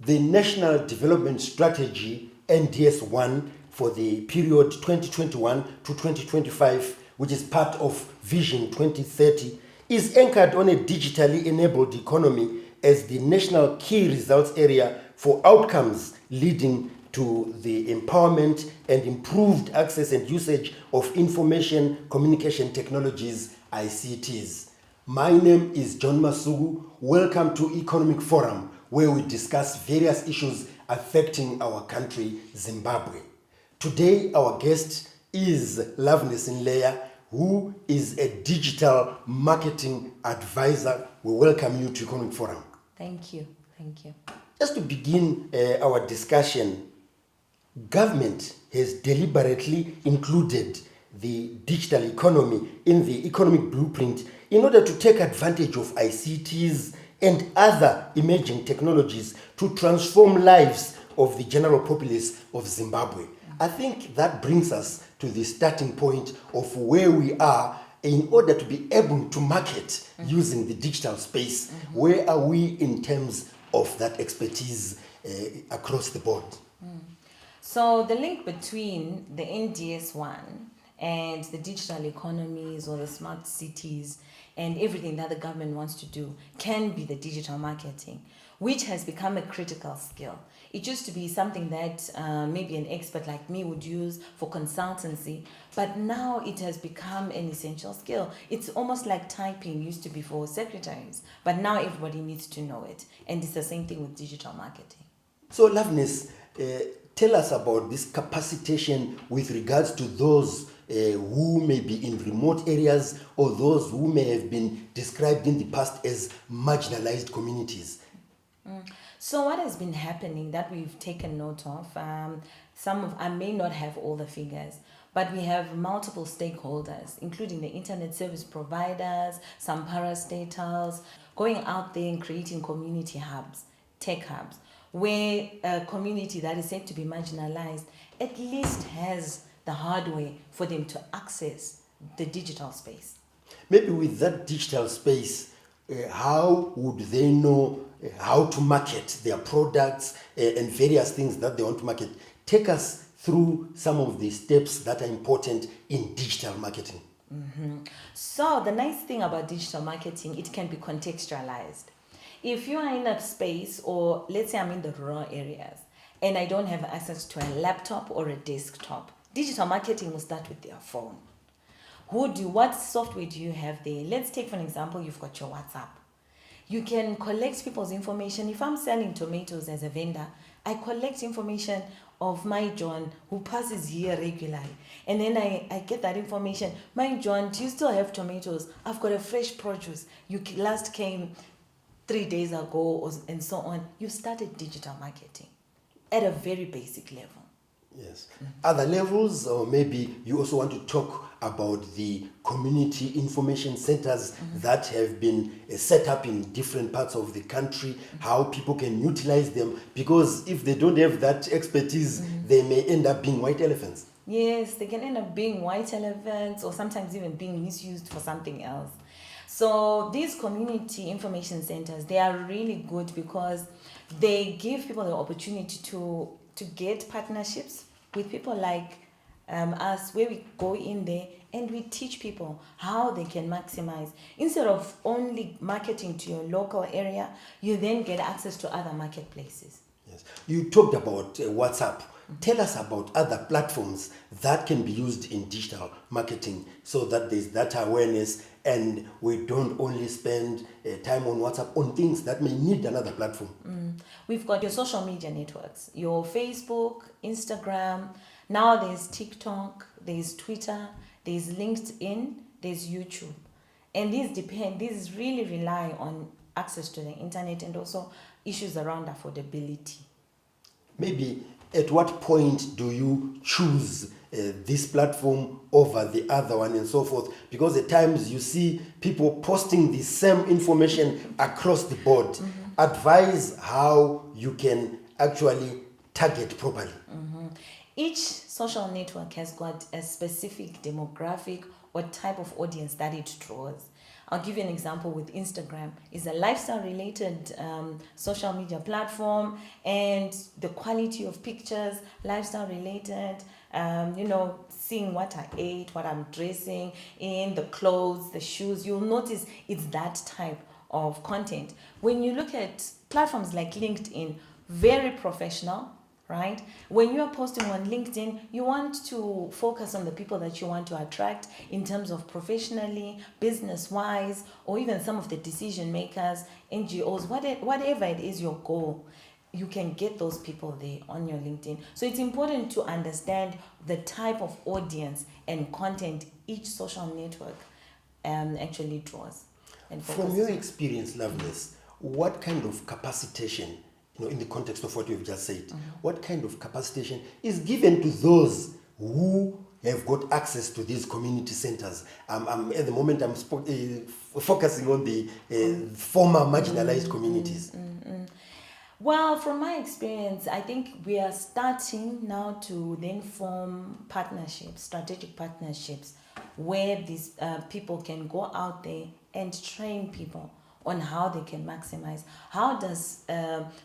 the National Development Strategy, NDS1, for the period 2021 to 2025, which is part of Vision 2030, is anchored on a digitally enabled economy as the national key results area for outcomes leading to the empowerment and improved access and usage of information communication technologies, ICTs. My name is John Masugu. Welcome to Economic Forum, where we discuss various issues affecting our country, Zimbabwe. Today, our guest is Loveness Nleya, who is a digital marketing advisor. We welcome you to Economic Forum. Thank you. Thank you. Just to begin our discussion, government has deliberately included the digital economy in the economic blueprint in order to take advantage of ICTs and other emerging technologies to transform lives of the general populace of Zimbabwe. I think that brings us to the starting point of where we are in order to be able to market using the digital space. Where are we in terms of that expertise across the board? So the link between the NDS1 and the digital economies or the smart cities and everything that the government wants to do can be the digital marketing, which has become a critical skill. It used to be something that maybe an expert like me would use for consultancy, but now it has become an essential skill. It's almost like typing used to be for secretaries, but now everybody needs to know it. And it's the same thing with digital marketing. So, Loveness, tell us about this capacitation with regards to those who may be in remote areas or those who may have been described in the past as marginalized communities. So what has been happening that we've taken note of, I may not have all the figures, but we have multiple stakeholders, including the internet service providers, some parastatals, going out there and creating community hubs, tech hubs, where a community that is said to be marginalized at least has the hardware for them to access the digital space. Maybe with that digital space, how would they know how to market their products and various things that they want to market? Take us through some of the steps that are important in digital marketing. So the nice thing about digital marketing, it can be contextualized. If you are in a space, or let's say I'm in the rural areas and I don't have access to a laptop or a desktop, digital marketing will start with their phone. What software do you have there? Let's take for an example, you've got your WhatsApp. You can collect people's information. If I'm selling tomatoes as a vendor, I collect information of my John who passes here regularly. And then I get that information. My John, do you still have tomatoes? I've got a fresh produce. You last came 3 days ago, and so on. You've started digital marketing at a very basic level. Yes. Other levels, or maybe you also want to talk about the community information centers that have been set up in different parts of the country, how people can utilize them, because if they don't have that expertise, they may end up being white elephants. Yes, they can end up being white elephants or sometimes even being misused for something else. So these community information centers, they are really good because they give people the opportunity to get partnerships with people like us, where we go in there and we teach people how they can maximize. Instead of only marketing to your local area, you then get access to other marketplaces. Yes. You talked about WhatsApp. Tell us about other platforms that can be used in digital marketing so that there's that awareness and we don't only spend time on WhatsApp on things that may need another platform. We've got your social media networks, your Facebook, Instagram. Now there's TikTok, there's Twitter, there's LinkedIn, there's YouTube. And these really rely on access to the internet and also issues around affordability. Maybe at what point do you choose this platform over the other one and so forth? Because at times you see people posting the same information across the board. Advise how you can actually target properly. Each social network has got a specific demographic or type of audience that it draws. I'll give you an example with Instagram. It's a lifestyle-related social media platform, and the quality of pictures, lifestyle-related. Seeing what I ate, what I'm dressing in, the clothes, the shoes. You'll notice it's that type of content. When you look at platforms like LinkedIn, very professional, right? When you're posting on LinkedIn, you want to focus on the people that you want to attract in terms of professionally, business-wise, or even some of the decision makers, NGOs, whatever it is your goal. You can get those people there on your LinkedIn. So it's important to understand the type of audience and content each social network actually draws. And From focuses your on. experience, Loveness, what kind of capacitation, in the context of what you've just said, what kind of capacitation is given to those who have got access to these community centers? At the moment, I'm focusing on the former marginalized communities. Well, from my experience, I think we are starting now to then form partnerships, strategic partnerships, where these people can go out there and train people on how they can maximize. How does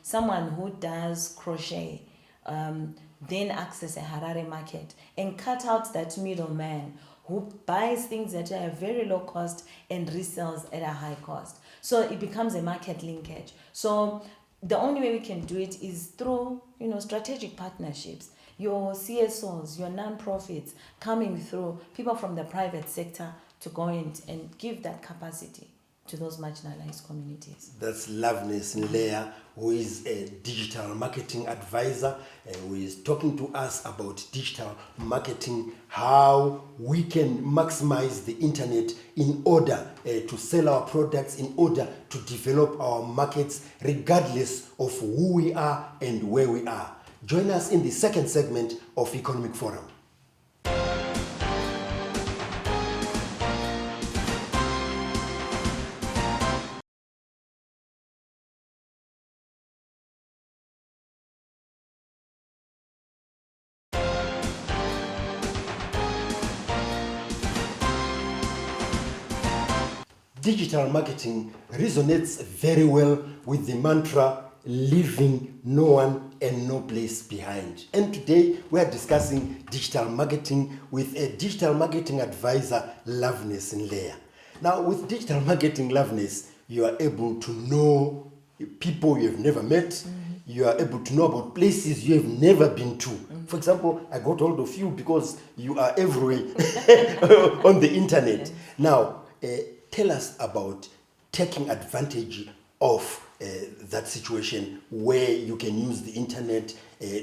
someone who does crochet then access a Harare market and cut out that middleman who buys things at a very low cost and resells at a high cost? So it becomes a market linkage. So the only way we can do it is through, strategic partnerships. Your CSOs, your non-profits coming through, people from the private sector to go in and give that capacity to those marginalized communities. That's Loveness Nleya, who is a digital marketing advisor, who is talking to us about digital marketing, how we can maximize the internet in order to sell our products, in order to develop our markets, regardless of who we are and where we are. Join us in the second segment of Economic Forum. Digital marketing resonates very well with the mantra, leaving no one and no place behind. And today we are discussing digital marketing with a digital marketing advisor, Loveness Nleya. Now, with digital marketing, Loveness, you are able to know people you have never met. You are able to know about places you have never been to. For example, I got hold of you because you are everywhere on the internet. Now, tell us about taking advantage of that situation where you can use the internet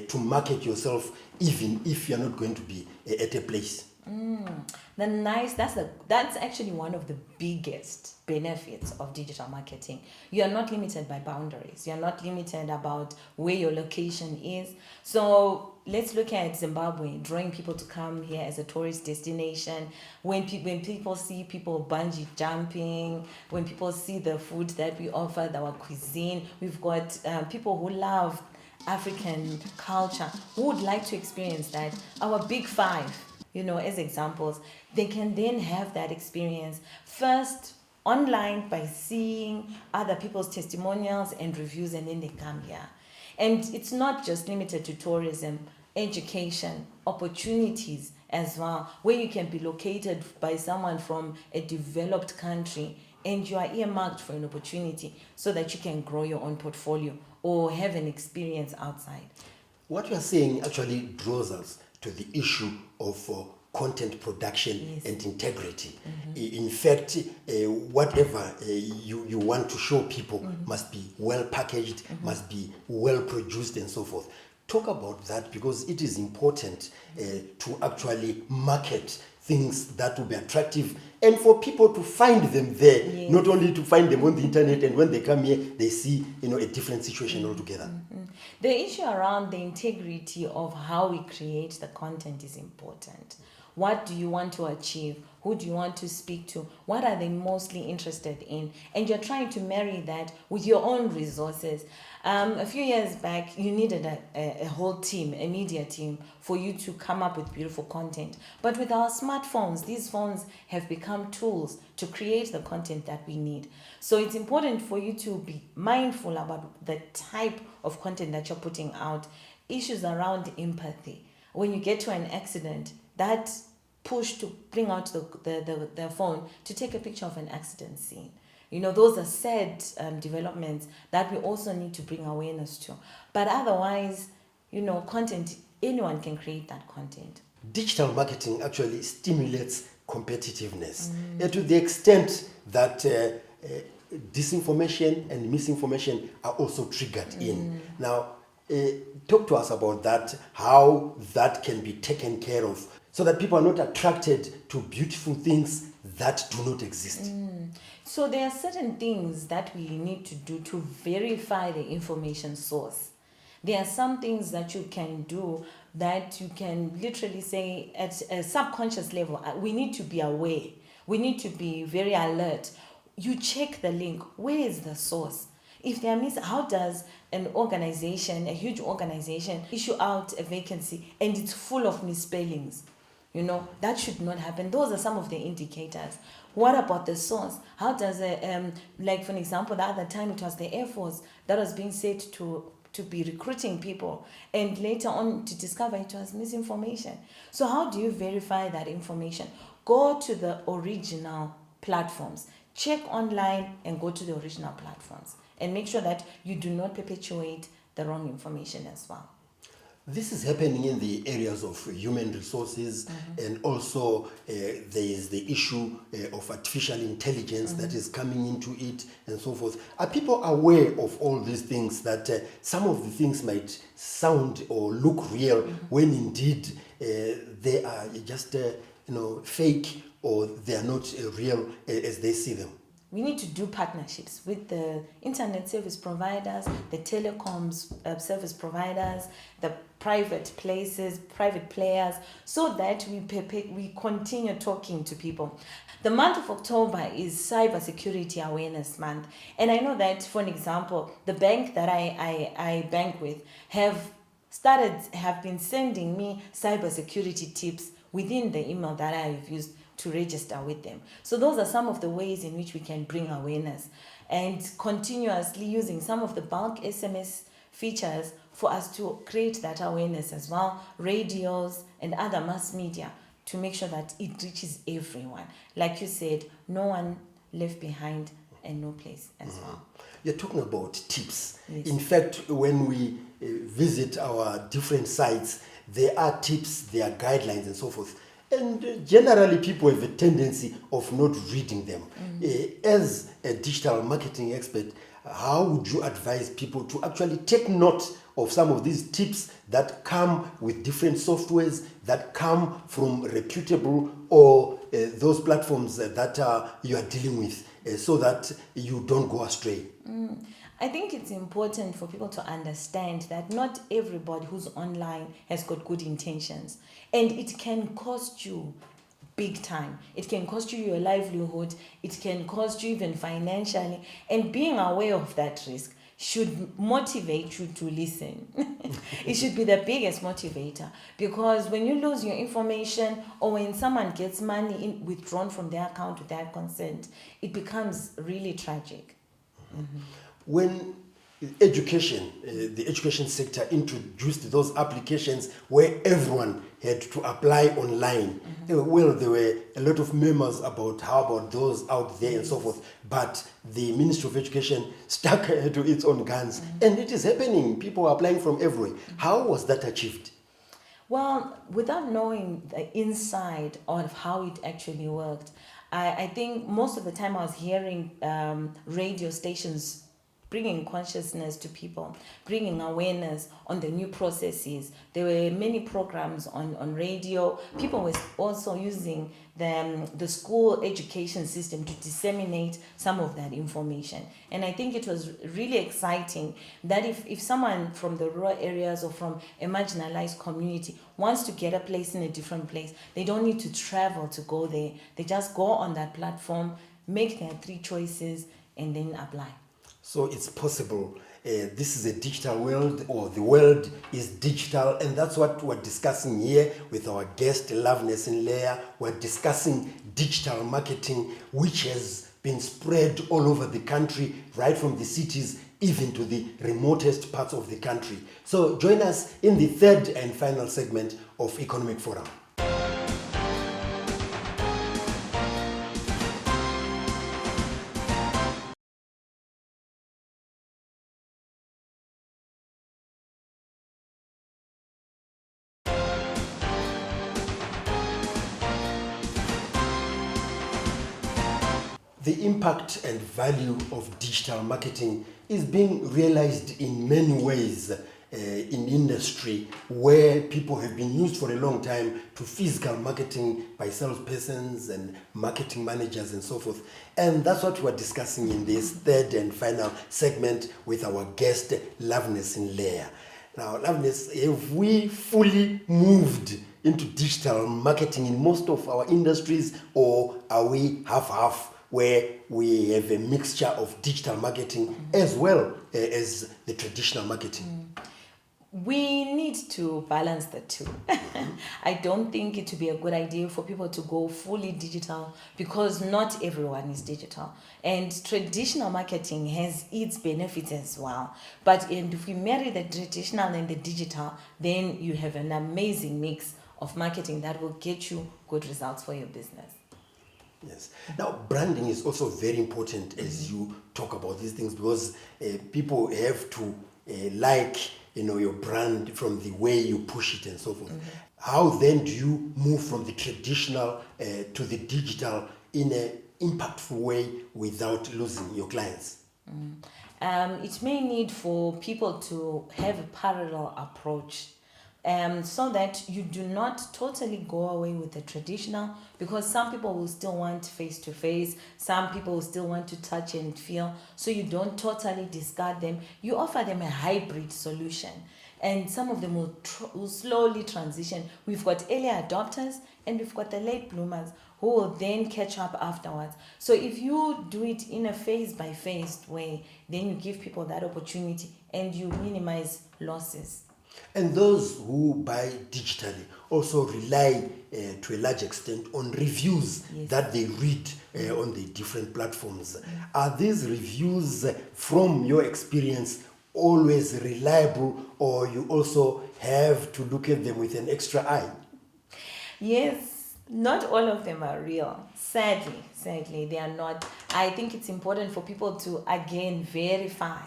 to market yourself, even if you're not going to be at a place. That's actually one of the biggest benefits of digital marketing. You are not limited by boundaries. You are not limited about where your location is. So let's look at Zimbabwe, drawing people to come here as a tourist destination. When people see people bungee jumping, when people see the food that we offer, our cuisine, we've got people who love African culture, who would like to experience that. Our big five, as examples, they can then have that experience first online by seeing other people's testimonials and reviews, and then they come here. And it's not just limited to tourism, education, opportunities as well, where you can be located by someone from a developed country and you are earmarked for an opportunity so that you can grow your own portfolio or have an experience outside. What you are saying actually draws us to the issue of content production and integrity. In fact, whatever you want to show people must be well packaged, must be well produced, and so forth. Talk about that, because it is important to actually market things that will be attractive and for people to find them there, not only to find them on the internet, and when they come here they see a different situation altogether. The issue around the integrity of how we create the content is important. What do you want to achieve? Who do you want to speak to? What are they mostly interested in? And you're trying to marry that with your own resources. A few years back, you needed a whole team, a media team, for you to come up with beautiful content. But with our smartphones, these phones have become tools to create the content that we need. So it's important for you to be mindful about the type of content that you're putting out. Issues around empathy. When you get to an accident, that push to bring out the phone to take a picture of an accident scene. You know, those are sad developments that we also need to bring awareness to. But otherwise, you know, content, anyone can create that content. Digital marketing actually stimulates competitiveness to the extent that disinformation and misinformation are also triggered in. Now, talk to us about that, how that can be taken care of so that people are not attracted to beautiful things that do not exist. So there are certain things that we need to do to verify the information source. There are some things that you can do that you can literally say at a subconscious level, we need to be aware. We need to be very alert. You check the link. Where is the source? If they are missing, how does an organization, a huge organization, issue out a vacancy and it's full of misspellings? You know, that should not happen. Those are some of the indicators. What about the source? How does like for an example, the other time it was the Air Force that was being said to be recruiting people, and later on to discover it was misinformation. So how do you verify that information? Go to the original platforms. Check online and go to the original platforms and make sure that you do not perpetuate the wrong information as well. This is happening in the areas of human resources, and also there is the issue of artificial intelligence that is coming into it and so forth. Are people aware of all these things, that some of the things might sound or look real when indeed they are just fake, or they are not real as they see them? We need to do partnerships with the internet service providers, the telecoms service providers, the private places, private players, so that we continue talking to people. The month of October is Cybersecurity Awareness Month. And I know that, for an example, the bank that I bank with have been sending me cybersecurity tips within the email that I've used to register with them. So those are some of the ways in which we can bring awareness, and continuously using some of the bulk SMS features for us to create that awareness as well, radios and other mass media, to make sure that it reaches everyone. Like you said, no one left behind and no place as well. You're talking about tips. Yes. In fact, when we visit our different sites, there are tips, there are guidelines and so forth. And generally, people have a tendency of not reading them. As a digital marketing expert, how would you advise people to actually take note of some of these tips that come with different softwares, that come from reputable or those platforms that you are dealing with, so that you don't go astray? I think it's important for people to understand that not everybody who's online has got good intentions, and it can cost you big time. It can cost you your livelihood. It can cost you even financially, and being aware of that risk should motivate you to listen. It should be the biggest motivator, because when you lose your information, or when someone gets money withdrawn from their account without consent, it becomes really tragic. When education, the education sector introduced those applications where everyone had to apply online, well, there were a lot of murmurs about how about those out there and so forth. But the Ministry of Education stuck to its own guns, and it is happening. People are applying from everywhere. How was that achieved? Well, without knowing the inside of how it actually worked, I think most of the time I was hearing radio stations bringing consciousness to people, bringing awareness on the new processes. There were many programs on radio. People were also using the school education system to disseminate some of that information. And I think it was really exciting that if someone from the rural areas or from a marginalized community wants to get a place in a different place, they don't need to travel to go there. They just go on that platform, make their 3 choices, and then apply. So it's possible. This is a digital world, or the world is digital, and that's what we're discussing here with our guest, Loveness Nleya. We're discussing digital marketing, which has been spread all over the country, right from the cities even to the remotest parts of the country. So join us in the third and final segment of Economic Forum. The impact and value of digital marketing is being realized in many ways in industry where people have been used for a long time to physical marketing by salespersons and marketing managers and so forth. And that's what we're discussing in this third and final segment with our guest, Loveness Nleya. Now, Loveness, have we fully moved into digital marketing in most of our industries, or are we half-half, where we have a mixture of digital marketing as well as the traditional marketing? We need to balance the two. I don't think it would be a good idea for people to go fully digital, because not everyone is digital. And traditional marketing has its benefits as well. But if we marry the traditional and the digital, then you have an amazing mix of marketing that will get you good results for your business. Yes. Now, branding is also very important as you talk about these things, because people have to like, your brand from the way you push it and so forth. How then do you move from the traditional to the digital in an impactful way without losing your clients? It may need for people to have a parallel approach, so that you do not totally go away with the traditional, because some people will still want face-to-face, some people will still want to touch and feel, so you don't totally discard them. You offer them a hybrid solution, and some of them will slowly transition. We've got early adopters and we've got the late bloomers who will then catch up afterwards. So if you do it in a phase-by-phase way, then you give people that opportunity and you minimize losses. And those who buy digitally also rely to a large extent on reviews that they read on the different platforms. Are these reviews, from your experience, always reliable, or you also have to look at them with an extra eye? Yes, not all of them are real. Sadly, they are not. I think it's important for people to, again, verify.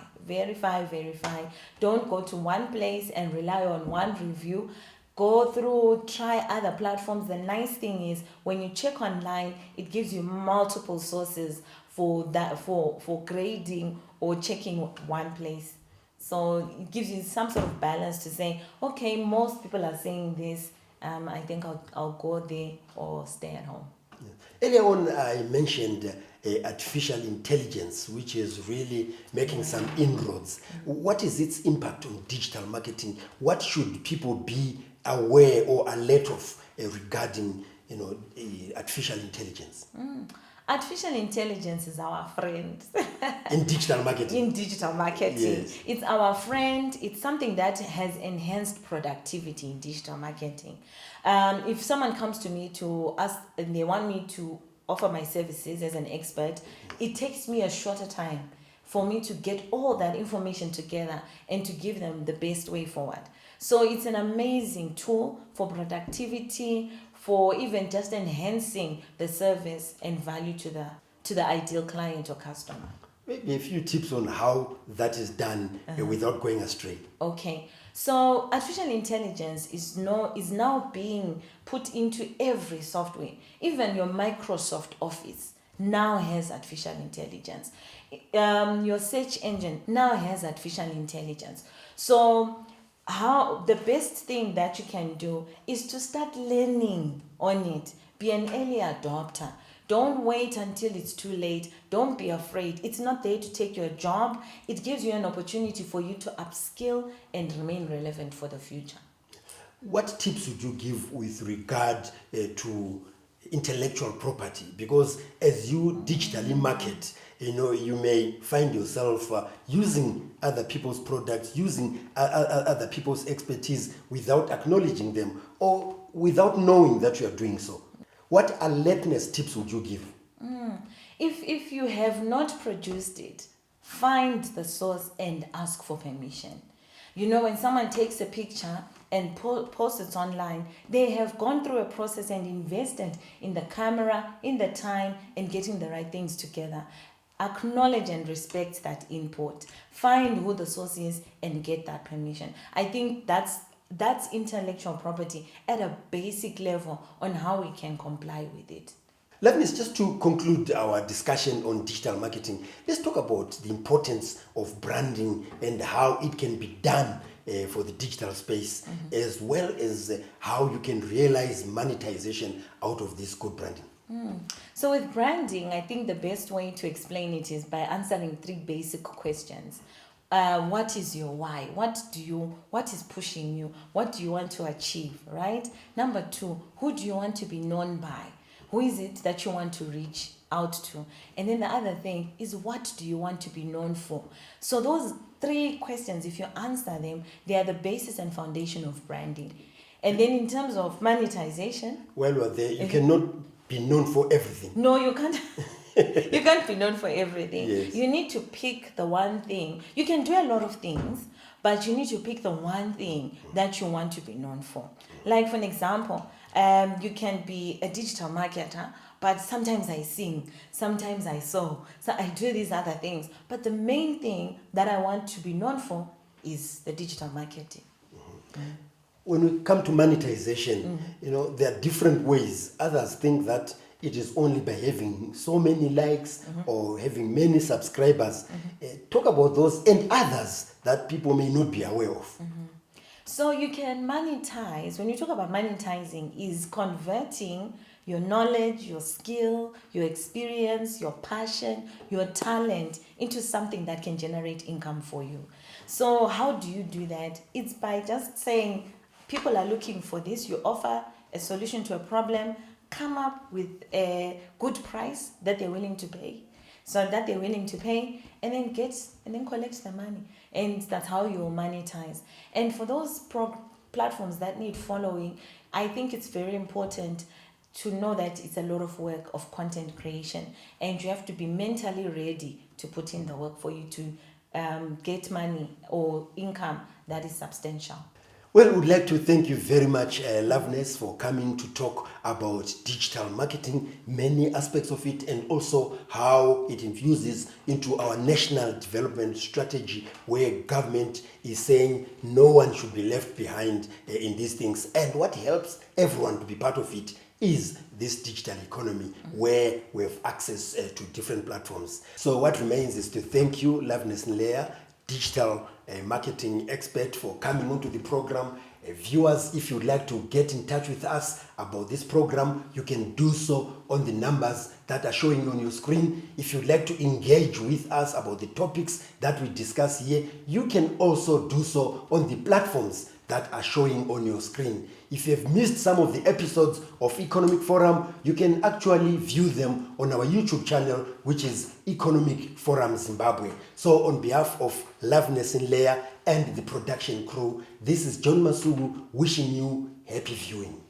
Don't go to one place and rely on one review. Go through, try other platforms. The nice thing is, when you check online, it gives you multiple sources for that, for grading or checking one place. So it gives you some sort of balance to say, okay, most people are saying this. I think I'll go there or stay at home. Earlier on, I mentioned artificial intelligence, which is really making some inroads. What is its impact on digital marketing? What should people be aware or alert of regarding, artificial intelligence? Artificial intelligence is our friend. In digital marketing? In digital marketing. Yes. It's our friend. It's something that has enhanced productivity in digital marketing. If someone comes to me to ask and they want me to offer my services as an expert, it takes me a shorter time for me to get all that information together and to give them the best way forward. So it's an amazing tool for productivity, for even just enhancing the service and value to the ideal client or customer. Maybe a few tips on how that is done without going astray. Okay, so artificial intelligence is now being put into every software, even your Microsoft Office. now has artificial intelligence. Your search engine now has artificial intelligence. So how the best thing that you can do is to start learning on it. Be an early adopter. Don't wait until it's too late. Don't be afraid. It's not there to take your job. It gives you an opportunity for you to upskill and remain relevant for the future. What tips would you give with regard to intellectual property? Because as you digitally market, you may find yourself using other people's products, using other people's expertise without acknowledging them or without knowing that you are doing so. What alertness tips would you give? If you have not produced it, find the source and ask for permission. When someone takes a picture and posts it online, they have gone through a process and invested in the camera, in the time, and getting the right things together. Acknowledge and respect that input. Find who the source is and get that permission. I think that's intellectual property at a basic level on how we can comply with it. Just to conclude our discussion on digital marketing, let's talk about the importance of branding and how it can be done for the digital space, as well as how you can realize monetization out of this good branding. So with branding, I think the best way to explain it is by answering 3 basic questions. What is your why? What is pushing you? What do you want to achieve, right? Number 2, who do you want to be known by? Who is it that you want to reach out to? And then the other thing is, what do you want to be known for? So those 3 questions, if you answer them, they are the basis and foundation of branding. And then in terms of monetization, you cannot be known for everything. No, you can't. You can't be known for everything. Yes. You need to pick the one thing. You can do a lot of things, but you need to pick the one thing that you want to be known for. Like, for an example, you can be a digital marketer, but sometimes I sing, sometimes I sew, so I do these other things. But the main thing that I want to be known for is the digital marketing. When we come to monetization, there are different ways. Others think that it is only by having so many likes or having many subscribers. Talk about those and others that people may not be aware of. So you can monetize. When you talk about monetizing, is converting your knowledge, your skill, your experience, your passion, your talent into something that can generate income for you. So how do you do that? It's by just saying, people are looking for this. You offer a solution to a problem, come up with a good price that they're willing to pay. And then collect the money. And that's how you monetize. And for those platforms that need following, I think it's very important to know that it's a lot of work of content creation, and you have to be mentally ready to put in the work for you to get money or income that is substantial. Well, we'd like to thank you very much, Loveness, for coming to talk about digital marketing, many aspects of it, and also how it infuses into our national development strategy, where government is saying no one should be left behind in these things. And what helps everyone to be part of it is this digital economy, where we have access to different platforms. So what remains is to thank you, Loveness Nleya, digital marketing expert, for coming onto the program. Viewers, if you'd like to get in touch with us about this program, you can do so on the numbers that are showing on your screen. If you'd like to engage with us about the topics that we discuss here, you can also do so on the platforms that are showing on your screen. If you've missed some of the episodes of Economic Forum, you can actually view them on our YouTube channel, which is Economic Forum Zimbabwe. So on behalf of Loveness Nleya and the production crew, this is John Masugu wishing you happy viewing.